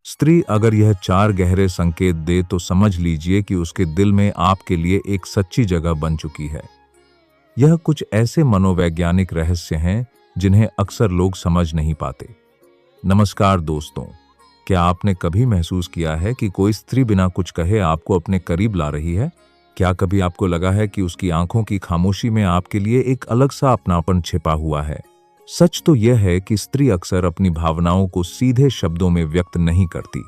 स्त्री अगर यह 4 गहरे संकेत दे तो समझ लीजिए कि उसके दिल में आपके लिए एक सच्ची जगह बन चुकी है। यह कुछ ऐसे मनोवैज्ञानिक रहस्य हैं जिन्हें अक्सर लोग समझ नहीं पाते। नमस्कार दोस्तों, क्या आपने कभी महसूस किया है कि कोई स्त्री बिना कुछ कहे आपको अपने करीब ला रही है? क्या कभी आपको लगा है कि उसकी आंखों की खामोशी में आपके लिए एक अलग सा अपनापन छिपा हुआ है? सच तो यह है कि स्त्री अक्सर अपनी भावनाओं को सीधे शब्दों में व्यक्त नहीं करती।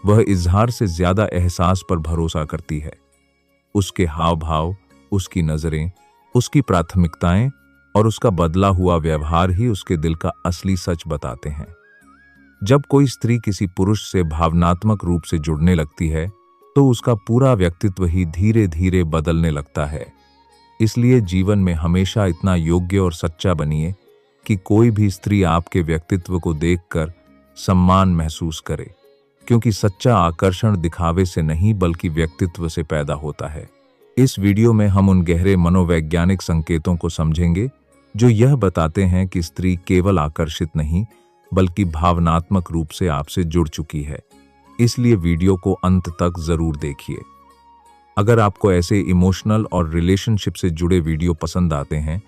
वह इजहार से ज्यादा एहसास पर भरोसा करती है। उसके हाव भाव, उसकी नजरें, उसकी प्राथमिकताएं और उसका बदला हुआ व्यवहार ही उसके दिल का असली सच बताते हैं। जब कोई स्त्री किसी पुरुष से भावनात्मक रूप से जुड़ने लगती है तो उसका पूरा व्यक्तित्व ही धीरे धीरे बदलने लगता है। इसलिए जीवन में हमेशा इतना योग्य और सच्चा बनिए कि कोई भी स्त्री आपके व्यक्तित्व को देखकर सम्मान महसूस करे, क्योंकि सच्चा आकर्षण दिखावे से नहीं बल्कि व्यक्तित्व से पैदा होता है। इस वीडियो में हम उन गहरे मनोवैज्ञानिक संकेतों को समझेंगे जो यह बताते हैं कि स्त्री केवल आकर्षित नहीं बल्कि भावनात्मक रूप से आपसे जुड़ चुकी है। इसलिए वीडियो को अंत तक जरूर देखिए। अगर आपको ऐसे इमोशनल और रिलेशनशिप से जुड़े वीडियो पसंद आते हैं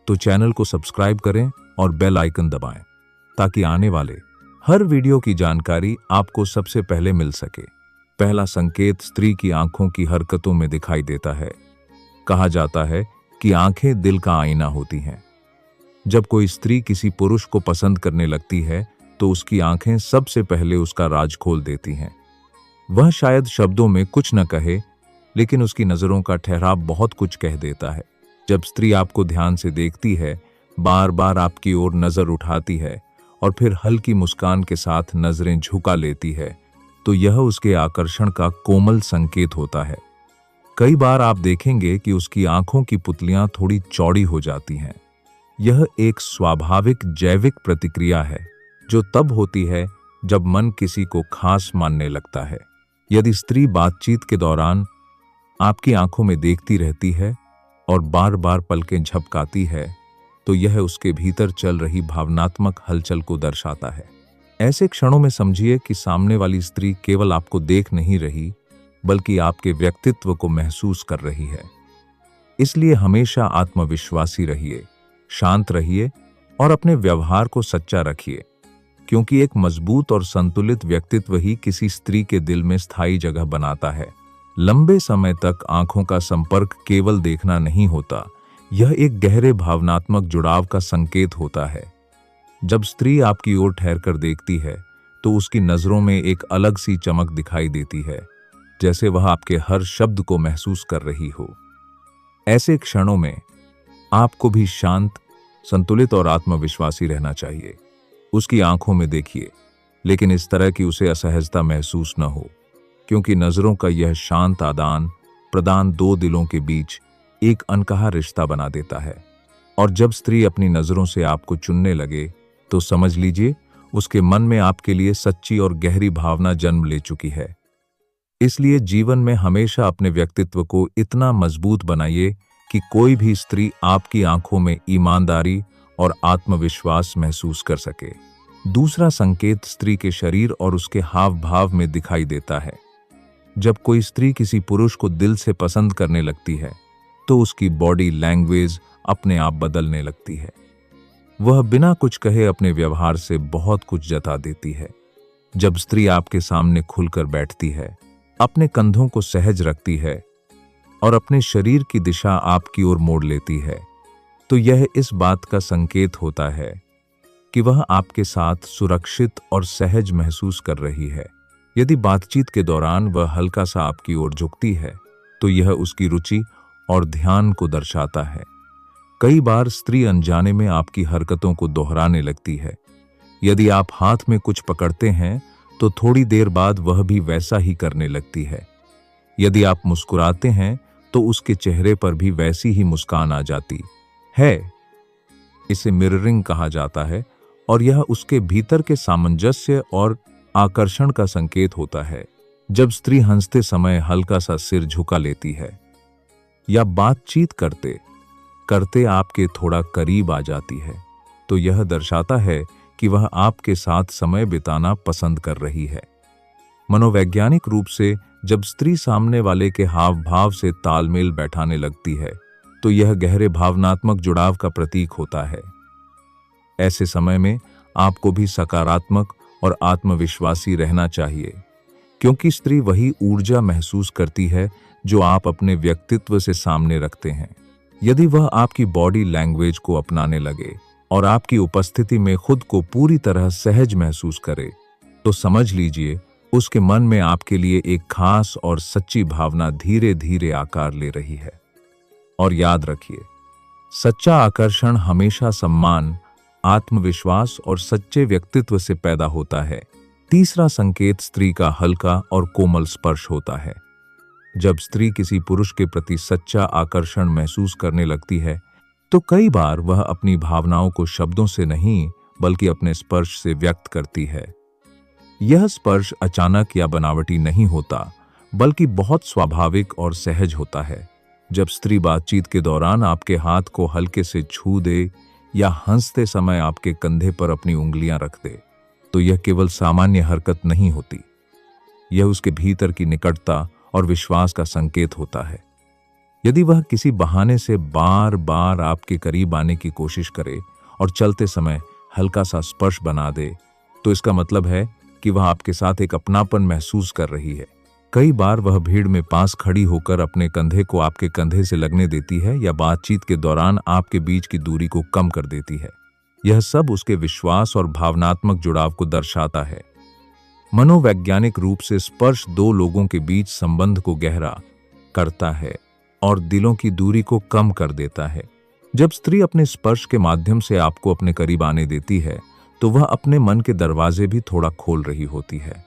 तो चैनल को सब्सक्राइब करें और बेल आइकन दबाएं ताकि आने वाले हर वीडियो की जानकारी आपको सबसे पहले मिल सके। पहला संकेत स्त्री की आंखों की हरकतों में दिखाई देता है। कहा जाता है कि आंखें दिल का आईना होती हैं। जब कोई स्त्री किसी पुरुष को पसंद करने लगती है तो उसकी आंखें सबसे पहले उसका राज खोल देती हैं। वह शायद शब्दों में कुछ न कहे, लेकिन उसकी नजरों का ठहराव बहुत कुछ कह देता है। जब स्त्री आपको ध्यान से देखती है, बार बार आपकी ओर नजर उठाती है और फिर हल्की मुस्कान के साथ नजरें झुका लेती है, तो यह उसके आकर्षण का कोमल संकेत होता है। कई बार आप देखेंगे कि उसकी आंखों की पुतलियां थोड़ी चौड़ी हो जाती हैं। यह एक स्वाभाविक जैविक प्रतिक्रिया है जो तब होती है जब मन किसी को खास मानने लगता है। यदि स्त्री बातचीत के दौरान आपकी आंखों में देखती रहती है और बार बार पलकें झपकाती है, तो यह उसके भीतर चल रही भावनात्मक हलचल को दर्शाता है। ऐसे क्षणों में समझिए कि सामने वाली स्त्री केवल आपको देख नहीं रही बल्कि आपके व्यक्तित्व को महसूस कर रही है। इसलिए हमेशा आत्मविश्वासी रहिए, शांत रहिए और अपने व्यवहार को सच्चा रखिए, क्योंकि एक मजबूत और संतुलित व्यक्तित्व ही किसी स्त्री के दिल में स्थायी जगह बनाता है। लंबे समय तक आंखों का संपर्क केवल देखना नहीं होता, यह एक गहरे भावनात्मक जुड़ाव का संकेत होता है। जब स्त्री आपकी ओर ठहरकर देखती है तो उसकी नजरों में एक अलग सी चमक दिखाई देती है, जैसे वह आपके हर शब्द को महसूस कर रही हो। ऐसे क्षणों में आपको भी शांत, संतुलित और आत्मविश्वासी रहना चाहिए। उसकी आंखों में देखिए, लेकिन इस तरह की उसे असहजता महसूस न हो, क्योंकि नजरों का यह शांत आदान प्रदान दो दिलों के बीच एक अनकहा रिश्ता बना देता है। और जब स्त्री अपनी नजरों से आपको चुनने लगे तो समझ लीजिए उसके मन में आपके लिए सच्ची और गहरी भावना जन्म ले चुकी है। इसलिए जीवन में हमेशा अपने व्यक्तित्व को इतना मजबूत बनाइए कि कोई भी स्त्री आपकी आंखों में ईमानदारी और आत्मविश्वास महसूस कर सके। दूसरा संकेत स्त्री के शरीर और उसके हाव भाव में दिखाई देता है। जब कोई स्त्री किसी पुरुष को दिल से पसंद करने लगती है तो उसकी बॉडी लैंग्वेज अपने आप बदलने लगती है। वह बिना कुछ कहे अपने व्यवहार से बहुत कुछ जता देती है। जब स्त्री आपके सामने खुलकर बैठती है, अपने कंधों को सहज रखती है और अपने शरीर की दिशा आपकी ओर मोड़ लेती है, तो यह इस बात का संकेत होता है कि वह आपके साथ सुरक्षित और सहज महसूस कर रही है। यदि बातचीत के दौरान वह हल्का सा आपकी ओर झुकती है तो यह उसकी रुचि और ध्यान को दर्शाता है। कई बार स्त्री अनजाने में आपकी हरकतों को दोहराने लगती है। यदि आप हाथ में कुछ पकड़ते हैं तो थोड़ी देर बाद वह भी वैसा ही करने लगती है। यदि आप मुस्कुराते हैं तो उसके चेहरे पर भी वैसी ही मुस्कान आ जाती है। इसे मिररिंग कहा जाता है और यह उसके भीतर के सामंजस्य और आकर्षण का संकेत होता है। जब स्त्री हंसते समय हल्का सा सिर झुका लेती है या बातचीत करते करते आपके थोड़ा करीब आ जाती है, तो यह दर्शाता है कि वह आपके साथ समय बिताना पसंद कर रही है। मनोवैज्ञानिक रूप से जब स्त्री सामने वाले के हाव भाव से तालमेल बैठाने लगती है तो यह गहरे भावनात्मक जुड़ाव का प्रतीक होता है। ऐसे समय में आपको भी सकारात्मक और आत्मविश्वासी रहना चाहिए, क्योंकि स्त्री वही ऊर्जा महसूस करती है जो आप अपने व्यक्तित्व से सामने रखते हैं। यदि वह आपकी बॉडी लैंग्वेज को अपनाने लगे और आपकी उपस्थिति में खुद को पूरी तरह सहज महसूस करे, तो समझ लीजिए उसके मन में आपके लिए एक खास और सच्ची भावना धीरे धीरे आकार ले रही है। और याद रखिए, सच्चा आकर्षण हमेशा सम्मान, आत्मविश्वास और सच्चे व्यक्तित्व से पैदा होता है। तीसरा संकेत स्त्री का हल्का और कोमल स्पर्श होता है। जब स्त्री किसी पुरुष के प्रति सच्चा आकर्षण महसूस करने लगती है तो कई बार वह अपनी भावनाओं को शब्दों से नहीं बल्कि अपने स्पर्श से व्यक्त करती है। यह स्पर्श अचानक या बनावटी नहीं होता, बल्कि बहुत स्वाभाविक और सहज होता है। जब स्त्री बातचीत के दौरान आपके हाथ को हल्के से छू दे या हंसते समय आपके कंधे पर अपनी उंगलियां रख दे, तो यह केवल सामान्य हरकत नहीं होती। यह उसके भीतर की निकटता और विश्वास का संकेत होता है। यदि वह किसी बहाने से बार बार आपके करीब आने की कोशिश करे और चलते समय हल्का सा स्पर्श बना दे, तो इसका मतलब है कि वह आपके साथ एक अपनापन महसूस कर रही है। कई बार वह भीड़ में पास खड़ी होकर अपने कंधे को आपके कंधे से लगने देती है या बातचीत के दौरान आपके बीच की दूरी को कम कर देती है। यह सब उसके विश्वास और भावनात्मक जुड़ाव को दर्शाता है। मनोवैज्ञानिक रूप से स्पर्श दो लोगों के बीच संबंध को गहरा करता है और दिलों की दूरी को कम कर देता है। जब स्त्री अपने स्पर्श के माध्यम से आपको अपने करीब आने देती है तो वह अपने मन के दरवाजे भी थोड़ा खोल रही होती है।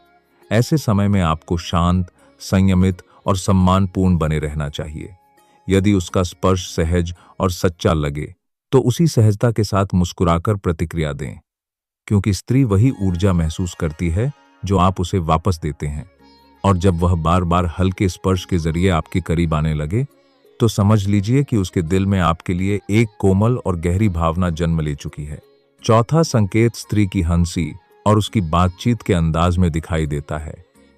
ऐसे समय में आपको शांत, संयमित और सम्मानपूर्ण बने रहना चाहिए। यदि उसका स्पर्श सहज और सच्चा लगे तो उसी सहजता के साथ मुस्कुराकर प्रतिक्रिया दें, क्योंकि स्त्री वही ऊर्जा महसूस करती है जो आप उसे वापस देते हैं। और जब वह बार बार हल्के स्पर्श के जरिए आपके करीब आने लगे तो समझ लीजिए कि उसके दिल में आपके लिए एक कोमल और गहरी भावना जन्म ले चुकी है। चौथा संकेत स्त्री की हंसी और उसकी बातचीत के अंदाज में दिखाई देता है।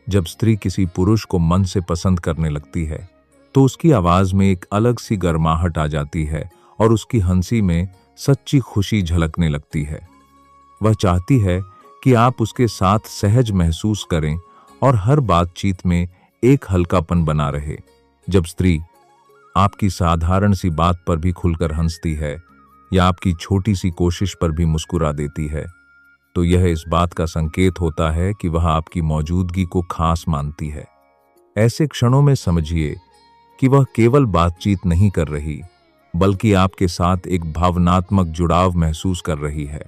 जब स्त्री किसी पुरुष को मन से पसंद करने लगती है तो उसकी आवाज में एक अलग सी गर्माहट आ जाती है और उसकी हंसी में सच्ची खुशी झलकने लगती है। वह चाहती है कि आप उसके साथ सहज महसूस करें और हर बातचीत में एक हल्कापन बना रहे। जब स्त्री आपकी साधारण सी बात पर भी खुलकर हंसती है या आपकी छोटी सी कोशिश पर भी मुस्कुरा देती है, तो यह इस बात का संकेत होता है कि वह आपकी मौजूदगी को खास मानती है। ऐसे क्षणों में समझिए कि वह केवल बातचीत नहीं कर रही, बल्कि आपके साथ एक भावनात्मक जुड़ाव महसूस कर रही है।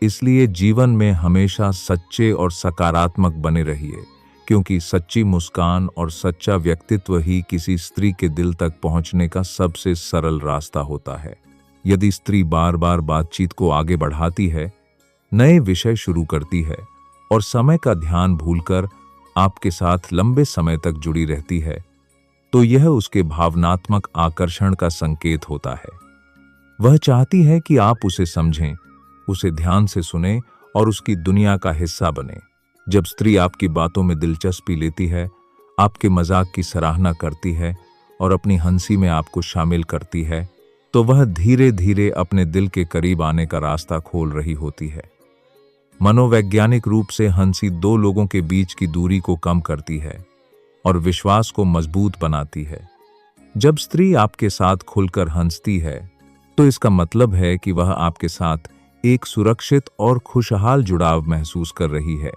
इसलिए जीवन में हमेशा सच्चे और सकारात्मक बने रहिए, क्योंकि सच्ची मुस्कान और सच्चा व्यक्तित्व ही किसी स्त्री के दिल तक पहुंचने का सबसे सरल रास्ता होता है। यदि स्त्री बार बार बातचीत को आगे बढ़ाती है, नए विषय शुरू करती है और समय का ध्यान भूलकर आपके साथ लंबे समय तक जुड़ी रहती है, तो यह उसके भावनात्मक आकर्षण का संकेत होता है। वह चाहती है कि आप उसे समझें, उसे ध्यान से सुनें और उसकी दुनिया का हिस्सा बने। जब स्त्री आपकी बातों में दिलचस्पी लेती है, आपके मजाक की सराहना करती है और अपनी हंसी में आपको शामिल करती है, तो वह धीरे धीरे अपने दिल के करीब आने का रास्ता खोल रही होती है। मनोवैज्ञानिक रूप से हंसी दो लोगों के बीच की दूरी को कम करती है और विश्वास को मजबूत बनाती है। जब स्त्री आपके साथ खुलकर हंसती है, तो इसका मतलब है कि वह आपके साथ एक सुरक्षित और खुशहाल जुड़ाव महसूस कर रही है।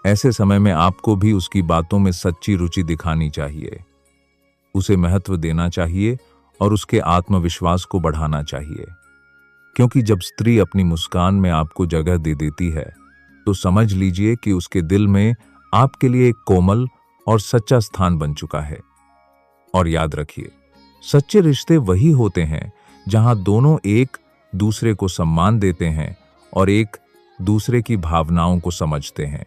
ऐसे समय में आपको भी उसकी बातों में सच्ची रुचि दिखानी चाहिए, उसे महत्व देना चाहिए और उसके आत्मविश्वास को बढ़ाना चाहिए। क्योंकि जब स्त्री अपनी मुस्कान में आपको जगह दे देती है, तो समझ लीजिए कि उसके दिल में आपके लिए एक कोमल और सच्चा स्थान बन चुका है। और याद रखिए, सच्चे रिश्ते वही होते हैं जहां दोनों एक दूसरे को सम्मान देते हैं और एक दूसरे की भावनाओं को समझते हैं।